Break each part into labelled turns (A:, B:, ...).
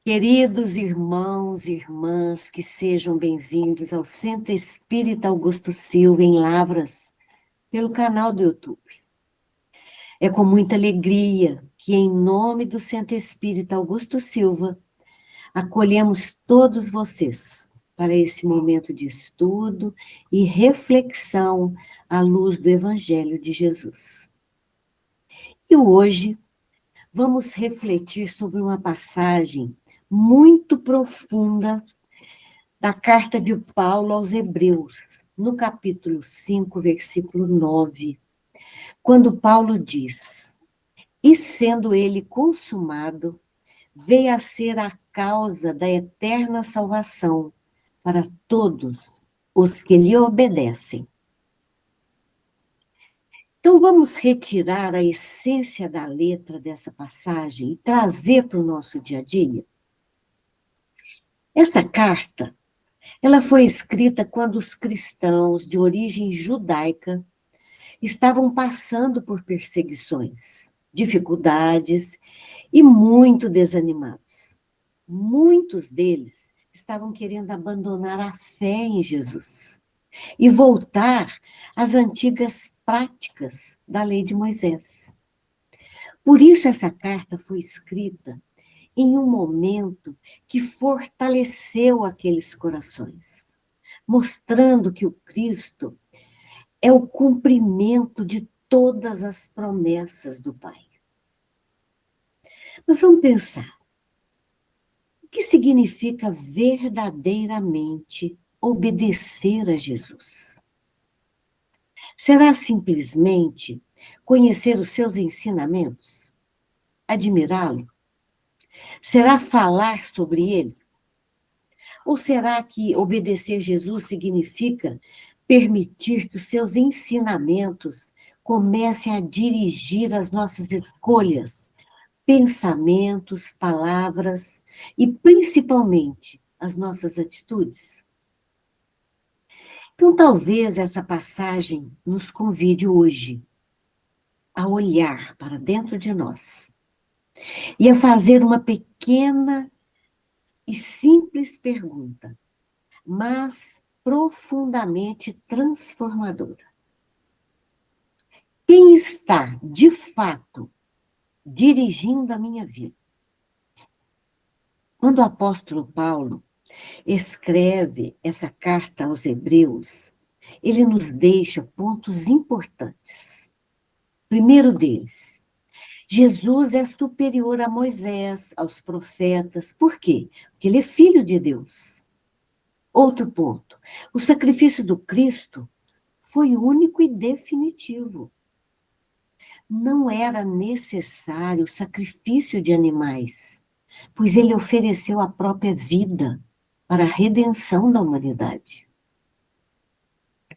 A: Queridos irmãos e irmãs, que sejam bem-vindos ao Centro Espírita Augusto Silva, em Lavras, pelo canal do YouTube. É com muita alegria que, em nome do Centro Espírita Augusto Silva, acolhemos todos vocês para esse momento de estudo e reflexão à luz do Evangelho de Jesus. E hoje vamos refletir sobre uma passagem muito profunda da carta de Paulo aos Hebreus, no capítulo 5, versículo 9, quando Paulo diz: "E sendo ele consumado, veio a ser a causa da eterna salvação para todos os que lhe obedecem." Então, vamos retirar a essência da letra dessa passagem e trazer para o nosso dia a dia. Essa carta, ela foi escrita quando os cristãos de origem judaica estavam passando por perseguições, dificuldades e muito desanimados. Muitos deles estavam querendo abandonar a fé em Jesus e voltar às antigas práticas da lei de Moisés. Por isso essa carta foi escrita em um momento que fortaleceu aqueles corações, mostrando que o Cristo é o cumprimento de todas as promessas do Pai. Mas vamos pensar, o que significa verdadeiramente obedecer a Jesus? Será simplesmente conhecer os seus ensinamentos? Admirá-lo? Será falar sobre ele? Ou será que obedecer Jesus significa permitir que os seus ensinamentos comecem a dirigir as nossas escolhas, pensamentos, palavras e principalmente as nossas atitudes? Então, talvez essa passagem nos convide hoje a olhar para dentro de nós e a fazer uma pequena e simples pergunta, mas profundamente transformadora. Quem está, de fato, dirigindo a minha vida? Quando o apóstolo Paulo escreve essa carta aos Hebreus, ele nos deixa pontos importantes. Primeiro deles, Jesus é superior a Moisés, aos profetas. Por quê? Porque ele é filho de Deus. Outro ponto, o sacrifício do Cristo foi único e definitivo. Não era necessário o sacrifício de animais, pois ele ofereceu a própria vida para a redenção da humanidade.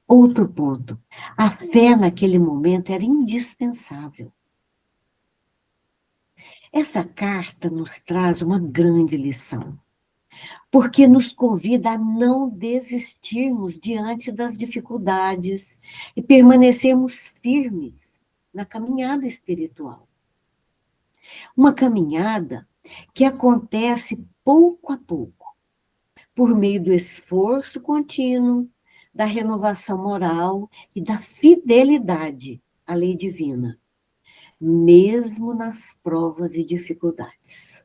A: Outro ponto, a fé naquele momento era indispensável. Essa carta nos traz uma grande lição, porque nos convida a não desistirmos diante das dificuldades e permanecermos firmes na caminhada espiritual. Uma caminhada que acontece pouco a pouco, por meio do esforço contínuo, da renovação moral e da fidelidade à lei divina, mesmo nas provas e dificuldades.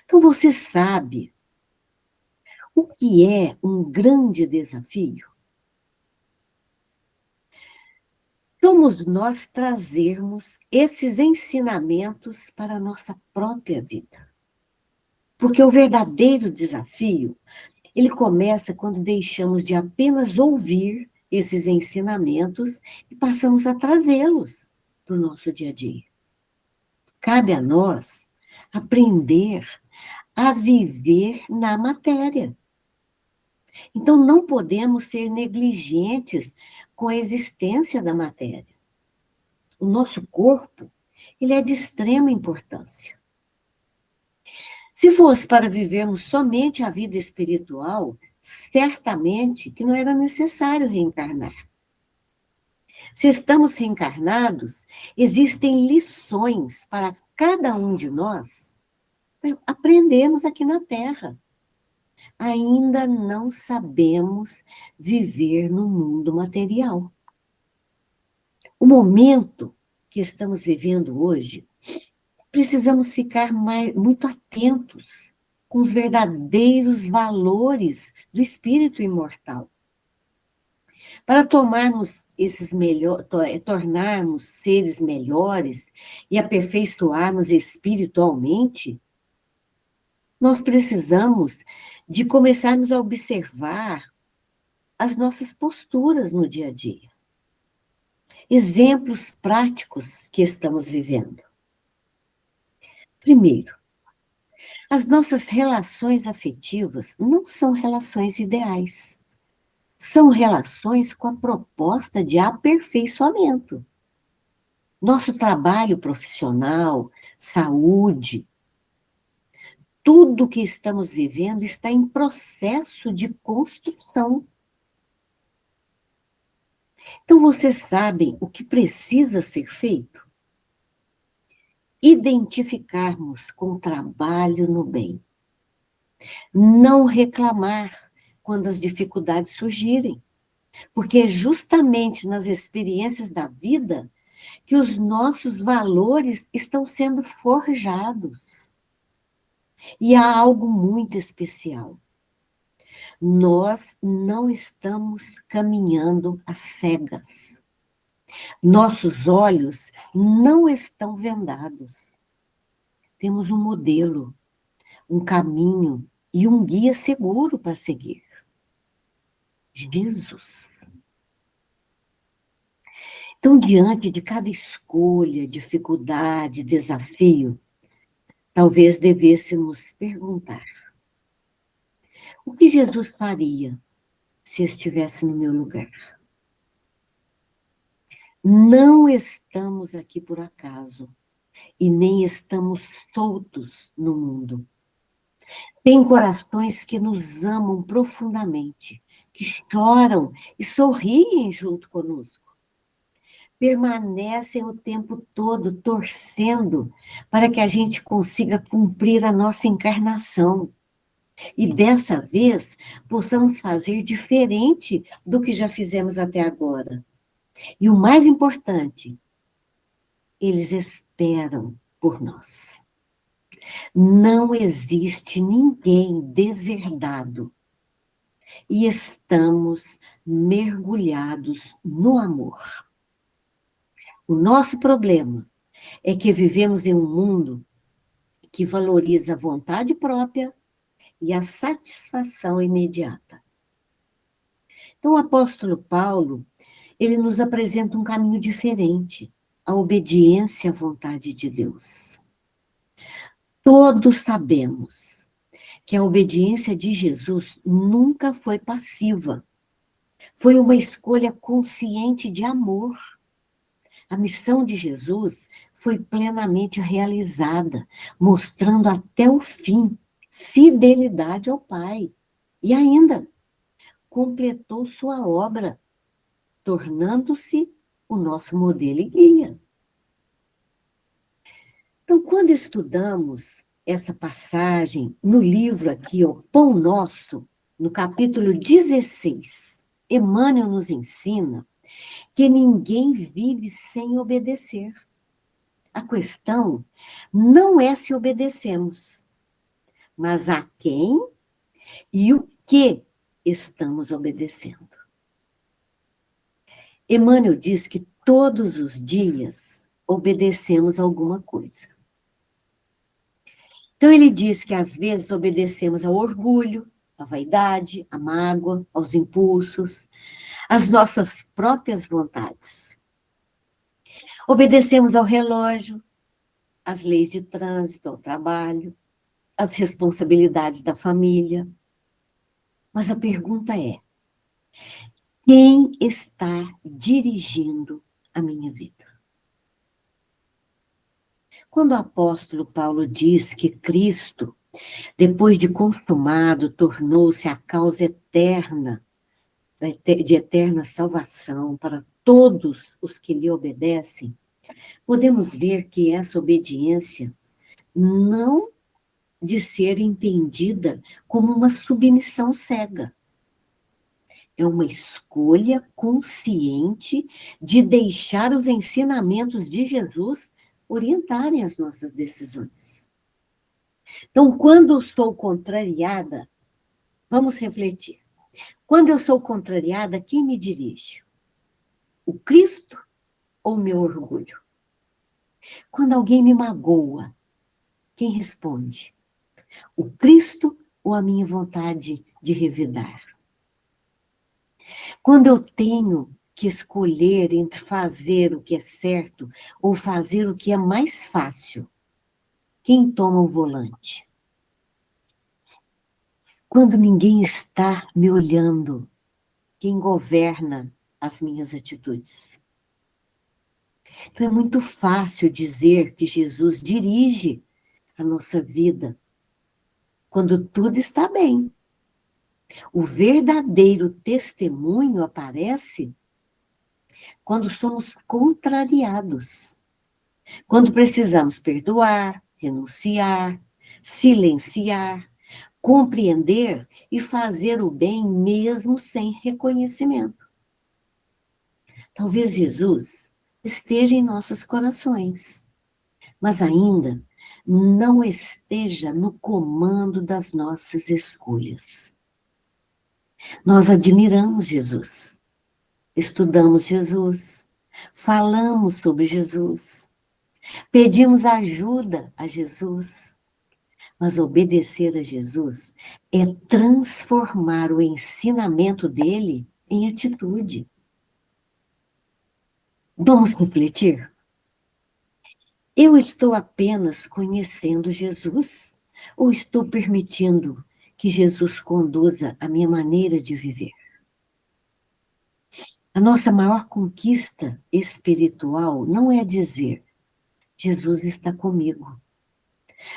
A: Então, você sabe o que é um grande desafio? Somos nós trazermos esses ensinamentos para a nossa própria vida. Porque o verdadeiro desafio, ele começa quando deixamos de apenas ouvir esses ensinamentos e passamos a trazê-los para o nosso dia a dia. Cabe a nós aprender a viver na matéria. Então, não podemos ser negligentes com a existência da matéria. O nosso corpo, ele é de extrema importância. Se fosse para vivermos somente a vida espiritual, certamente que não era necessário reencarnar. Se estamos reencarnados, existem lições para cada um de nós aprendemos aqui na Terra. Ainda não sabemos viver no mundo material. O momento que estamos vivendo hoje, precisamos ficar muito atentos com os verdadeiros valores do espírito imortal. Para tomarmos tornarmos seres melhores e aperfeiçoarmos espiritualmente, nós precisamos de começarmos a observar as nossas posturas no dia a dia. Exemplos práticos que estamos vivendo. Primeiro, as nossas relações afetivas não são relações ideais. São relações com a proposta de aperfeiçoamento. Nosso trabalho profissional, saúde, tudo que estamos vivendo está em processo de construção. Então, vocês sabem o que precisa ser feito? Identificarmos com o trabalho no bem. Não reclamar quando as dificuldades surgirem, porque é justamente nas experiências da vida que os nossos valores estão sendo forjados. E há algo muito especial. Nós não estamos caminhando às cegas. Nossos olhos não estão vendados. Temos um modelo, um caminho e um guia seguro para seguir. Jesus. Então, diante de cada escolha, dificuldade, desafio, talvez devêssemos perguntar: o que Jesus faria se estivesse no meu lugar? Não estamos aqui por acaso e nem estamos soltos no mundo. Tem corações que nos amam profundamente, que choram e sorriem junto conosco. Permanecem o tempo todo torcendo para que a gente consiga cumprir a nossa encarnação. E dessa vez, possamos fazer diferente do que já fizemos até agora. E o mais importante, eles esperam por nós. Não existe ninguém deserdado. E estamos mergulhados no amor. O nosso problema é que vivemos em um mundo que valoriza a vontade própria e a satisfação imediata. Então, o apóstolo Paulo, ele nos apresenta um caminho diferente, a obediência à vontade de Deus. Todos sabemos que a obediência de Jesus nunca foi passiva. Foi uma escolha consciente de amor. A missão de Jesus foi plenamente realizada, mostrando até o fim fidelidade ao Pai. E ainda, completou sua obra, tornando-se o nosso modelo e guia. Então, quando estudamos essa passagem no livro aqui, o Pão Nosso, no capítulo 16, Emmanuel nos ensina que ninguém vive sem obedecer. A questão não é se obedecemos, mas a quem e o que estamos obedecendo. Emmanuel diz que todos os dias obedecemos alguma coisa. Então ele diz que às vezes obedecemos ao orgulho, à vaidade, à mágoa, aos impulsos, às nossas próprias vontades. Obedecemos ao relógio, às leis de trânsito, ao trabalho, às responsabilidades da família. Mas a pergunta é: quem está dirigindo a minha vida? Quando o apóstolo Paulo diz que Cristo, depois de consumado, tornou-se a causa eterna, de eterna salvação para todos os que lhe obedecem, podemos ver que essa obediência não de ser entendida como uma submissão cega. É uma escolha consciente de deixar os ensinamentos de Jesus orientarem as nossas decisões. Então, quando eu sou contrariada, vamos refletir. Quando eu sou contrariada, quem me dirige? O Cristo ou o meu orgulho? Quando alguém me magoa, quem responde? O Cristo ou a minha vontade de revidar? Quando eu tenho que escolher entre fazer o que é certo ou fazer o que é mais fácil, quem toma o volante? Quando ninguém está me olhando, quem governa as minhas atitudes? Então é muito fácil dizer que Jesus dirige a nossa vida quando tudo está bem. O verdadeiro testemunho aparece quando somos contrariados, quando precisamos perdoar, renunciar, silenciar, compreender e fazer o bem mesmo sem reconhecimento. Talvez Jesus esteja em nossos corações, mas ainda não esteja no comando das nossas escolhas. Nós admiramos Jesus, estudamos Jesus, falamos sobre Jesus, pedimos ajuda a Jesus, mas obedecer a Jesus é transformar o ensinamento dele em atitude. Vamos refletir? Eu estou apenas conhecendo Jesus ou estou permitindo que Jesus conduza a minha maneira de viver? A nossa maior conquista espiritual não é dizer Jesus está comigo,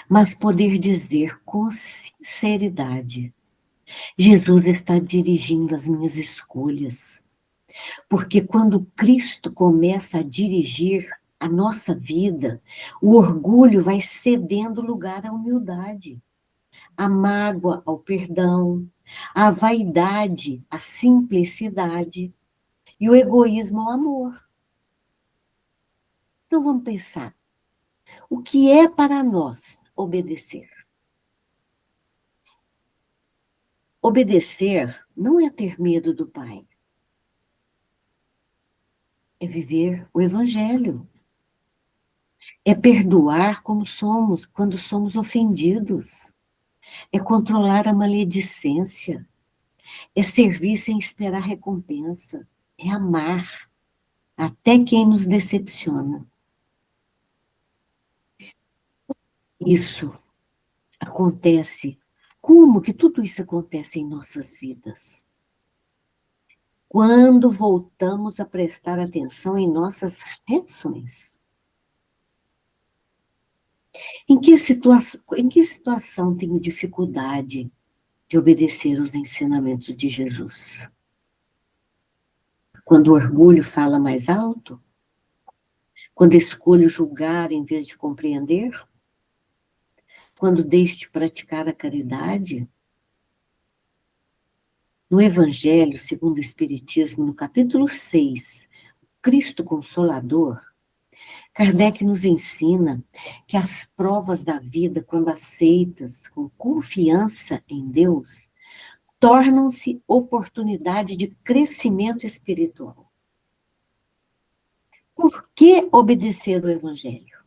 A: mas poder dizer com sinceridade: Jesus está dirigindo as minhas escolhas. Porque quando Cristo começa a dirigir a nossa vida, o orgulho vai cedendo lugar à humildade, a mágoa ao perdão, a vaidade à simplicidade e o egoísmo ao amor. Então vamos pensar, o que é para nós obedecer? Obedecer não é ter medo do Pai, é viver o Evangelho, é perdoar como somos, quando somos ofendidos, é controlar a maledicência, é servir sem esperar recompensa, é amar até quem nos decepciona. Isso acontece. Como que tudo isso acontece em nossas vidas? Quando voltamos a prestar atenção em nossas reações. Em que situação tenho dificuldade de obedecer os ensinamentos de Jesus? Quando o orgulho fala mais alto? Quando escolho julgar em vez de compreender? Quando deixo de praticar a caridade? No Evangelho, segundo o Espiritismo, no capítulo 6, Cristo Consolador, Kardec nos ensina que as provas da vida, quando aceitas com confiança em Deus, tornam-se oportunidade de crescimento espiritual. Por que obedecer o Evangelho?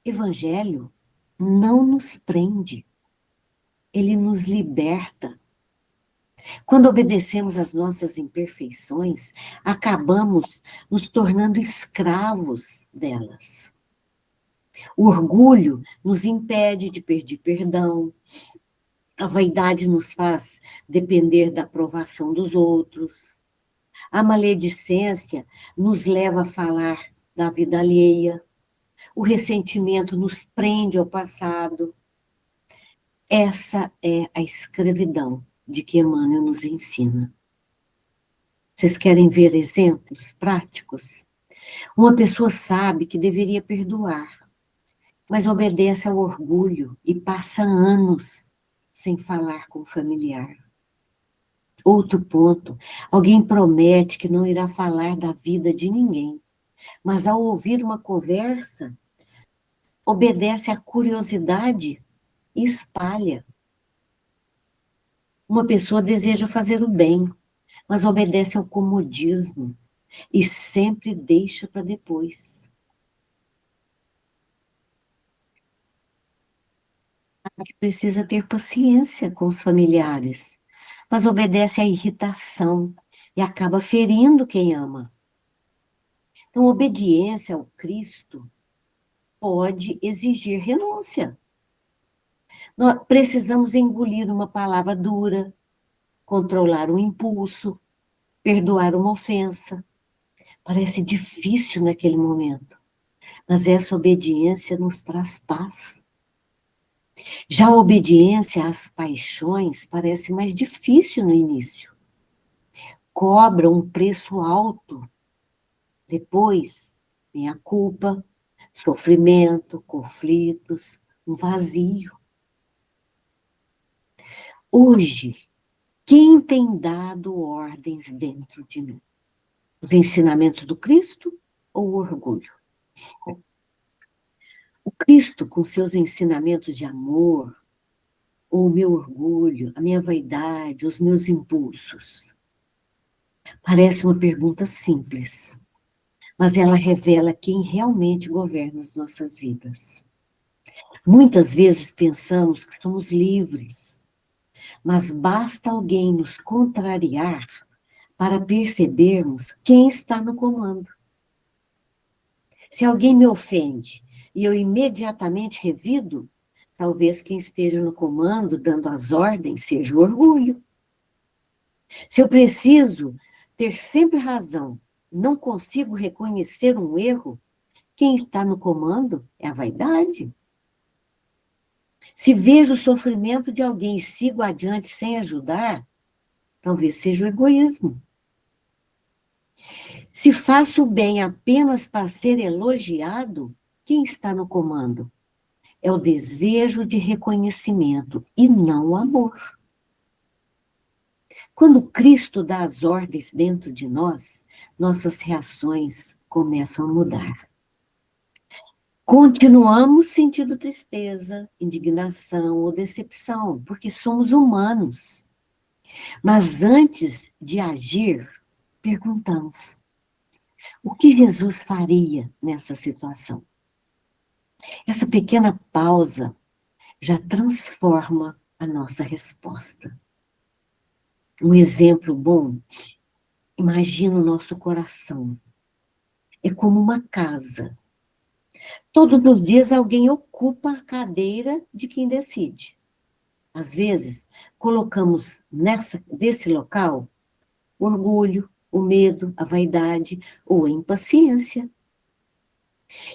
A: Evangelho não nos prende, ele nos liberta. Quando obedecemos às nossas imperfeições, acabamos nos tornando escravos delas. O orgulho nos impede de pedir perdão, a vaidade nos faz depender da aprovação dos outros, a maledicência nos leva a falar da vida alheia, o ressentimento nos prende ao passado. Essa é a escravidão de que Emmanuel nos ensina. Vocês querem ver exemplos práticos? Uma pessoa sabe que deveria perdoar. mas obedece ao orgulho e passa anos sem falar com o familiar. Outro ponto, alguém promete que não irá falar da vida de ninguém, mas ao ouvir uma conversa, obedece à curiosidade e espalha. Uma pessoa deseja fazer o bem, mas obedece ao comodismo e sempre deixa para depois. Que precisa ter paciência com os familiares, mas obedece à irritação e acaba ferindo quem ama. Então, obediência ao Cristo pode exigir renúncia. Nós precisamos engolir uma palavra dura, controlar um impulso, perdoar uma ofensa. Parece difícil naquele momento, mas essa obediência nos traz paz. Já a obediência às paixões parece mais difícil no início. Cobra um preço alto. Depois vem a culpa, sofrimento, conflitos, um vazio. Hoje, quem tem dado ordens dentro de mim? Os ensinamentos do Cristo ou o orgulho? O Cristo, com seus ensinamentos de amor, ou o meu orgulho, a minha vaidade, os meus impulsos? Parece uma pergunta simples, mas ela revela quem realmente governa as nossas vidas. Muitas vezes pensamos que somos livres, mas basta alguém nos contrariar para percebermos quem está no comando. Se alguém me ofende e eu imediatamente revido, talvez quem esteja no comando, dando as ordens, seja o orgulho. Se eu preciso ter sempre razão, não consigo reconhecer um erro, quem está no comando é a vaidade. Se vejo o sofrimento de alguém e sigo adiante sem ajudar, talvez seja o egoísmo. Se faço o bem apenas para ser elogiado, quem está no comando? É o desejo de reconhecimento e não o amor. Quando Cristo dá as ordens dentro de nós, nossas reações começam a mudar. Continuamos sentindo tristeza, indignação ou decepção, porque somos humanos. Mas antes de agir, perguntamos: o que Jesus faria nessa situação? Essa pequena pausa já transforma a nossa resposta. Um exemplo bom, imagina o nosso coração. É como uma casa. Todos os dias alguém ocupa a cadeira de quem decide. Às vezes, colocamos desse local o orgulho, o medo, a vaidade ou a impaciência.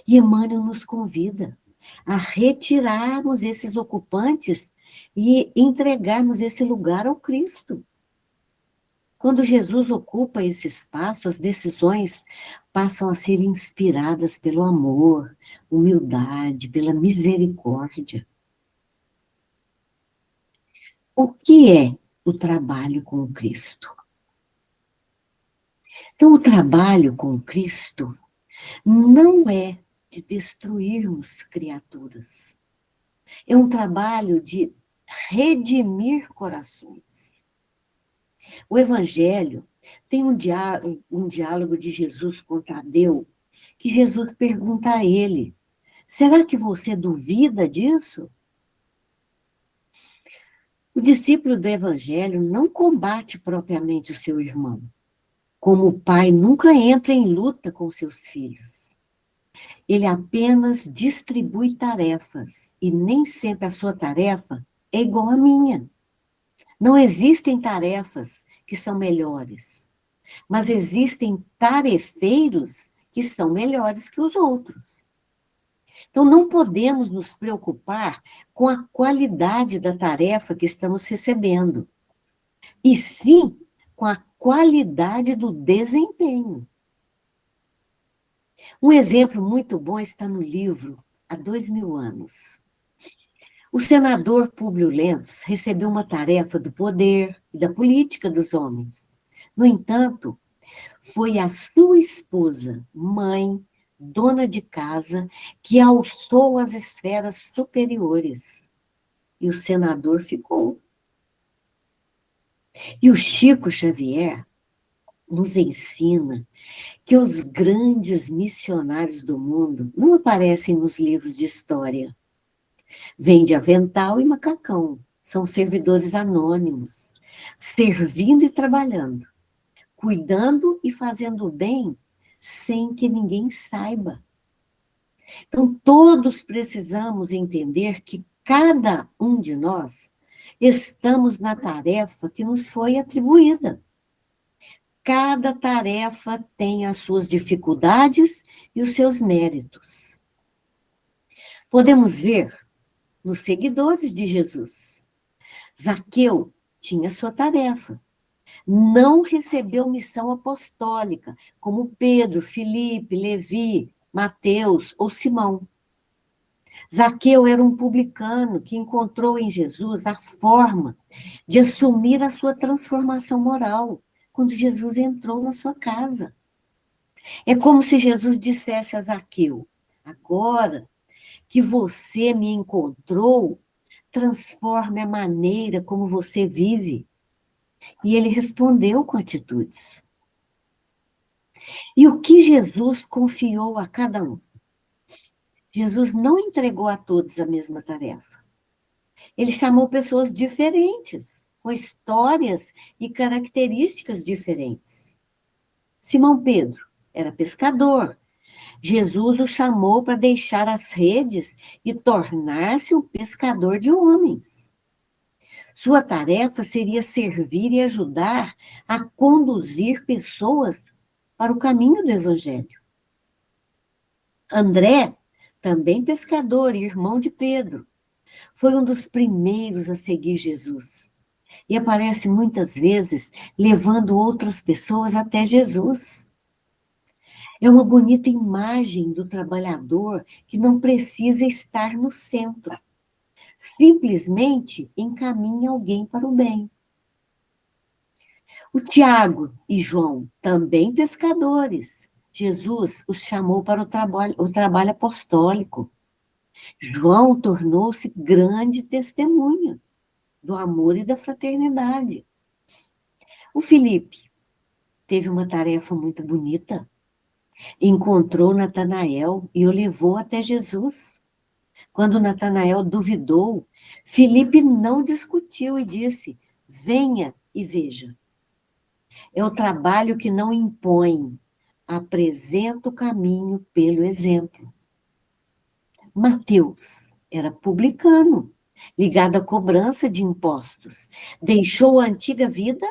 A: E Emmanuel nos convida a retirarmos esses ocupantes e entregarmos esse lugar ao Cristo. Quando Jesus ocupa esse espaço, as decisões passam a ser inspiradas pelo amor, humildade, pela misericórdia. O que é o trabalho com o Cristo? Então, o trabalho com o Cristo não é de destruirmos criaturas. É um trabalho de redimir corações. O Evangelho tem um diálogo de Jesus com Tadeu, que Jesus pergunta a ele: será que você duvida disso? O discípulo do Evangelho não combate propriamente o seu irmão. Como o pai nunca entra em luta com seus filhos. Ele apenas distribui tarefas, e nem sempre a sua tarefa é igual à minha. Não existem tarefas que são melhores, mas existem tarefeiros que são melhores que os outros. Então, não podemos nos preocupar com a qualidade da tarefa que estamos recebendo, e sim com a qualidade do desempenho. Um exemplo muito bom está no livro há 2000 anos. O senador Públio Lentulus recebeu uma tarefa do poder e da política dos homens. No entanto, foi a sua esposa, mãe, dona de casa, que alçou as esferas superiores. E o senador ficou. E o Chico Xavier nos ensina que os grandes missionários do mundo não aparecem nos livros de história. Vêm de avental e macacão. São servidores anônimos, servindo e trabalhando, cuidando e fazendo o bem sem que ninguém saiba. Então, todos precisamos entender que cada um de nós estamos na tarefa que nos foi atribuída. Cada tarefa tem as suas dificuldades e os seus méritos. Podemos ver nos seguidores de Jesus. Zaqueu tinha sua tarefa. Não recebeu missão apostólica, como Pedro, Filipe, Levi, Mateus ou Simão. Zaqueu era um publicano que encontrou em Jesus a forma de assumir a sua transformação moral, quando Jesus entrou na sua casa. É como se Jesus dissesse a Zaqueu: agora que você me encontrou, transforme a maneira como você vive. E ele respondeu com atitudes. E o que Jesus confiou a cada um? Jesus não entregou a todos a mesma tarefa. Ele chamou pessoas diferentes, com histórias e características diferentes. Simão Pedro era pescador. Jesus o chamou para deixar as redes e tornar-se um pescador de homens. Sua tarefa seria servir e ajudar a conduzir pessoas para o caminho do Evangelho. André, também pescador e irmão de Pedro, foi um dos primeiros a seguir Jesus. E aparece muitas vezes levando outras pessoas até Jesus. É uma bonita imagem do trabalhador que não precisa estar no centro. Simplesmente encaminha alguém para o bem. O Tiago e João, também pescadores, Jesus os chamou para o trabalho apostólico. João tornou-se grande testemunha do amor e da fraternidade. O Filipe teve uma tarefa muito bonita. Encontrou Natanael e o levou até Jesus. Quando Natanael duvidou, Filipe não discutiu e disse: venha e veja. É o trabalho que não impõe, apresenta o caminho pelo exemplo. Mateus era publicano, ligado à cobrança de impostos. Deixou a antiga vida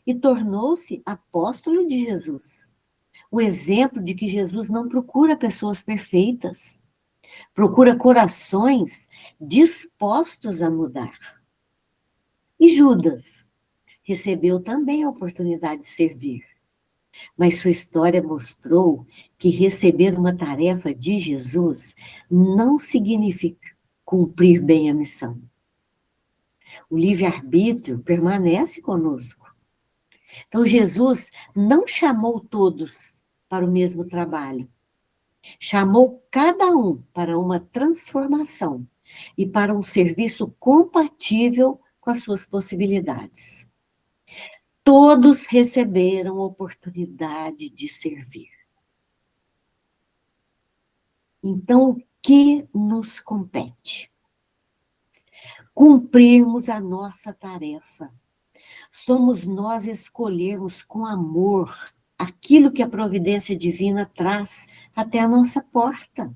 A: e tornou-se apóstolo de Jesus. O exemplo de que Jesus não procura pessoas perfeitas, procura corações dispostos a mudar. E Judas recebeu também a oportunidade de servir. Mas sua história mostrou que receber uma tarefa de Jesus não significa cumprir bem a missão. O livre-arbítrio permanece conosco. Então, Jesus não chamou todos para o mesmo trabalho. Chamou cada um para uma transformação e para um serviço compatível com as suas possibilidades. Todos receberam a oportunidade de servir. Então, o que nos compete? Cumprirmos a nossa tarefa. Somos nós escolhermos com amor aquilo que a providência divina traz até a nossa porta.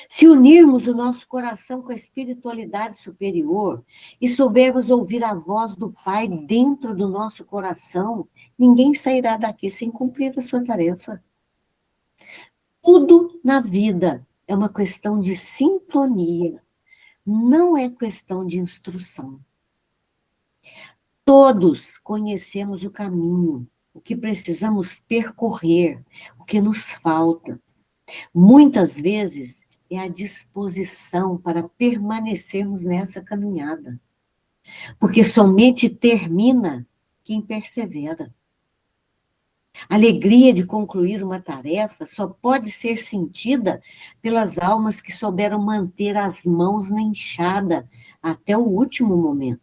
A: Se unirmos o nosso coração com a espiritualidade superior e soubermos ouvir a voz do Pai dentro do nosso coração, ninguém sairá daqui sem cumprir a sua tarefa. Tudo na vida é uma questão de sintonia, não é questão de instrução. Todos conhecemos o caminho, o que precisamos percorrer, o que nos falta. Muitas vezes é a disposição para permanecermos nessa caminhada. Porque somente termina quem persevera. A alegria de concluir uma tarefa só pode ser sentida pelas almas que souberam manter as mãos na enxada até o último momento.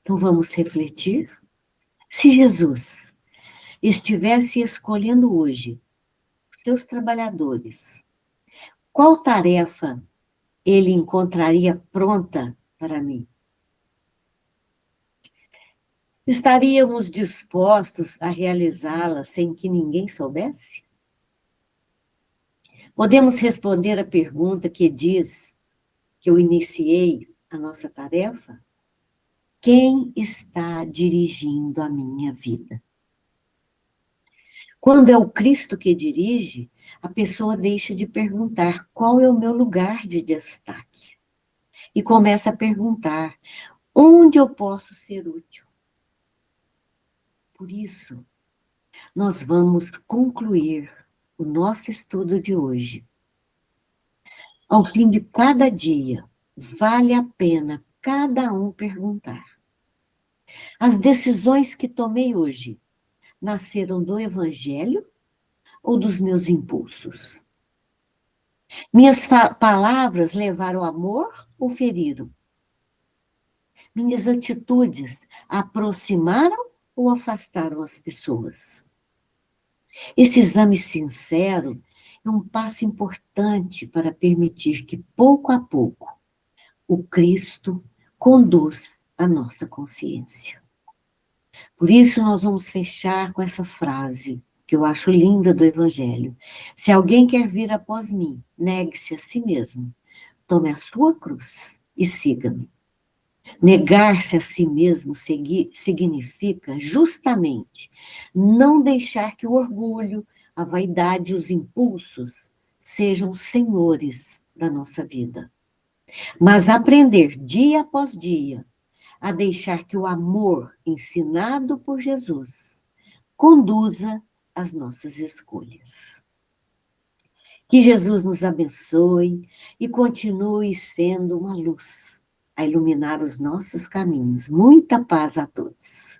A: Então vamos refletir? Se Jesus estivesse escolhendo hoje os seus trabalhadores, qual tarefa ele encontraria pronta para mim? Estaríamos dispostos a realizá-la sem que ninguém soubesse? Podemos responder a pergunta que diz que eu iniciei a nossa tarefa? Quem está dirigindo a minha vida? Quando é o Cristo que dirige, a pessoa deixa de perguntar qual é o meu lugar de destaque e começa a perguntar onde eu posso ser útil. Por isso, nós vamos concluir o nosso estudo de hoje. Ao fim de cada dia, vale a pena cada um perguntar: as decisões que tomei hoje nasceram do Evangelho ou dos meus impulsos? Minhas palavras levaram amor ou feriram? Minhas atitudes aproximaram ou afastaram as pessoas? Esse exame sincero é um passo importante para permitir que, pouco a pouco, o Cristo conduz a nossa consciência. Por isso, nós vamos fechar com essa frase, que eu acho linda do Evangelho. Se alguém quer vir após mim, negue-se a si mesmo, tome a sua cruz e siga-me. Negar-se a si mesmo significa justamente não deixar que o orgulho, a vaidade e os impulsos sejam os senhores da nossa vida. Mas aprender dia após dia a deixar que o amor ensinado por Jesus conduza as nossas escolhas. Que Jesus nos abençoe e continue sendo uma luz a iluminar os nossos caminhos. Muita paz a todos.